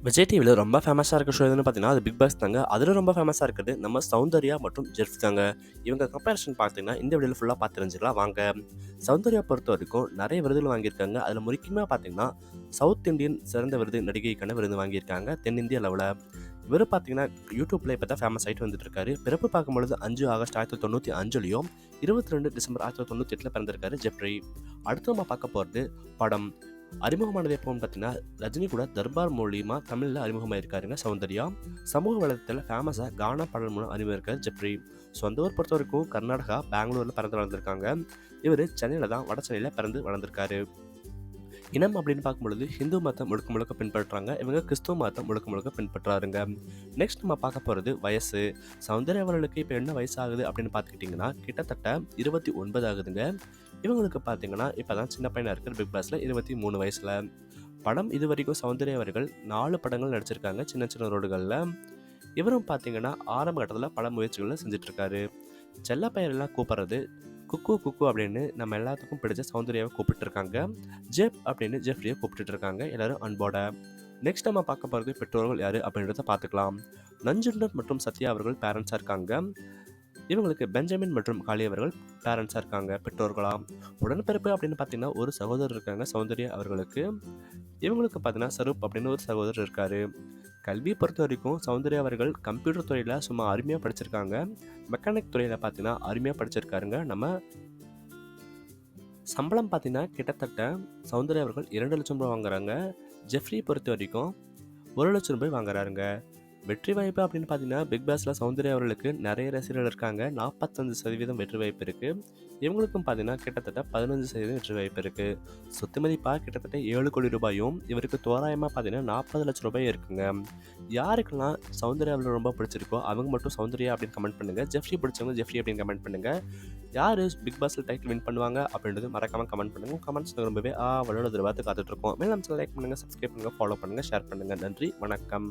விஜய் டிவில ரொம்ப ஃபேமஸா இருக்க ஷோ எதுன்னு பார்த்தீங்கன்னா, அது பிக் பாஸ் தாங்க. அதில ரொம்ப ஃபேமஸா இருக்கிறது நம்ம சௌந்தர்யா மற்றும் ஜெஃப் தாங்க. இவங்க கம்பேரிசன் பார்த்தீங்கன்னா, இந்த வீடியோல ஃபுல்லா பார்த்து தெரிஞ்சுக்கலாம் வாங்க. சௌந்தர்யா பொறுத்தவரைக்கும் நெறைய விருதுகள் வாங்கியிருக்காங்க. அதில முக்கியமா பார்த்தீங்கன்னா, சவுத் இண்டியன் சிறந்த விருது நடிகைக்கான விருது வாங்கியிருக்காங்க, தென்னிந்திய அளவுல. இவரு பார்த்தீங்கன்னா, யூடியூப்ல இப்ப தான் ஃபேமஸ் ஆயிட்டு வந்துட்டு இருக்காரு. பிறப்பு பார்க்கும்பொழுது 5 ஆகஸ்ட் 1995லயும், 22 டிசம்பர் 1998ல பிறந்திருக்காரு ஜெஃப்ரி. அடுத்து நம்ம பார்க்க போறது படம். அறிமுகமானது எப்போன்னு பார்த்தீங்கன்னா, ரஜினி கூட தர்பார் மூலியமா தமிழ்ல அறிமுகமாயிருக்காருங்க சௌந்தர்யா. சமூக வலைதளத்துல ஃபேமஸா கானா பாடல் மூலம் அறிமுகமாயிருக்காரு ஜெஃப்ரி. சொந்த ஊர் பொறுத்தவரைக்கும் கர்நாடகா, பெங்களூர்ல பிறந்து வளர்ந்திருக்காங்க. இவரு சென்னையில தான் வட சென்னையில பிறந்து வளர்ந்திருக்காரு. இனம் அப்படின்னு பார்க்கும்பொழுது ஹிந்து மதம் முழுக்க முழுக்க பின்பற்றுறாங்க. இவங்க கிறிஸ்துவ மதம் முழுக்க முழுக்க பின்பற்றாருங்க. நெக்ஸ்ட் நம்ம பார்க்க போறது வயசு. சௌந்தர்யா அவர்களுக்கு இப்போ என்ன வயசு ஆகுது அப்படின்னு பார்த்துக்கிட்டிங்கன்னா, கிட்டத்தட்ட 29 ஆகுதுங்க. இவங்களுக்கு பார்த்தீங்கன்னா இப்பதான் சின்ன பையனா இருக்காரு பிக் பாஸ்ல 23 வயசுல. படம் இது வரைக்கும் சௌந்தர்யா அவர்கள் 4 படங்கள் நடிச்சிருக்காங்க சின்ன சின்ன ரோடுகள்ல. இவரும் பார்த்தீங்கன்னா ஆரம்ப கட்டத்தில் பல முயற்சிகளை செஞ்சுட்டு இருக்காரு. செல்ல பெயரெல்லாம் கூப்பிடுறது குக்கு குக்கு அப்படின்னு நம்ம எல்லாத்துக்கும் பிடிச்ச சௌந்தர்யாவை கூப்பிட்டு இருக்காங்க. ஜெப் அப்படின்னு ஜெஃப்ரியை கூப்பிட்டு இருக்காங்க எல்லாரும் அன்போட. நெக்ஸ்ட் நம்ம பார்க்க போகிறது பெற்றோர்கள் யாரு அப்படின்றத பார்த்துக்கலாம். நஞ்சுண்டர் மற்றும் சத்யா அவர்கள் பேரண்ட்ஸாக இருக்காங்க. இவங்களுக்கு பெஞ்சமின் மற்றும் காளி அவர்கள் பேரண்ட்ஸாக இருக்காங்க பெற்றோர்களா. உடன்பிறப்பு அப்படின்னு பார்த்தீங்கன்னா ஒரு சகோதரர் இருக்காங்க சௌந்தர்யா அவர்களுக்கு. இவங்களுக்கு பார்த்தீங்கன்னா சரூப் அப்படின்னு ஒரு சகோதரர் இருக்காரு. கல்வியை பொறுத்த வரைக்கும் சௌந்தர்யா அவர்கள் கம்ப்யூட்டர் துறையில் சும்மா அருமையாக படிச்சிருக்காங்க. மெக்கானிக் துறையில் பார்த்தீங்கன்னா அருமையாக படிச்சிருக்காருங்க. நம்ம சம்பளம் பார்த்தீங்கன்னா கிட்டத்தட்ட சௌந்தர்யா அவர்கள் 2 லட்சம் ரூபாய் வாங்குறாங்க. ஜெஃப்ரி பொறுத்த வரைக்கும் 1 லட்சம் ரூபாய் வாங்குறாருங்க. வெற்றி வாய்ப்பு அப்படின்னு பார்த்தீங்கன்னா பிக் பாஸ்ல சௌந்தர்யா அவர்களுக்கு நிறைய ரசிகர்கள் இருக்காங்க. 45% வெற்றி வாய்ப்பு இருக்கு. இவங்களுக்கும் பார்த்தீங்கன்னா கிட்டத்தட்ட 15% வெற்றி வாய்ப்பு இருக்கு. சொத்து மதிப்பாக கிட்டத்தட்ட 7 கோடி ரூபாயும் இவருக்கு தோராயமாக பார்த்தீங்கன்னா 40 லட்சம் ரூபாய் இருக்குங்க. யாருக்கெல்லாம் சௌந்தர்யா அவர்கள் ரொம்ப பிடிச்சிருக்கோ அவங்க மட்டும் சௌந்தர்யா அப்படின்னு கமெண்ட் பண்ணுங்க. ஜெஃப்ரி பிடிச்சவங்க ஜெஃப்ரி அப்படின்னு கமெண்ட் பண்ணுங்க. யார் பிக் பாஸ்ல டைட்டில் வின் பண்ணுவாங்க அப்படின்றது மறக்காம கமெண்ட் பண்ணுங்க. கமெண்ட்ஸ் ரொம்பவே வளர பார்த்து காத்துட்டு இருக்கோம். மேலும் நம்ம லைக் பண்ணுங்க, சப்ஸ்கிரைப் பண்ணுங்க, ஃபாலோ பண்ணுங்க, ஷேர் பண்ணுங்க. நன்றி, வணக்கம்.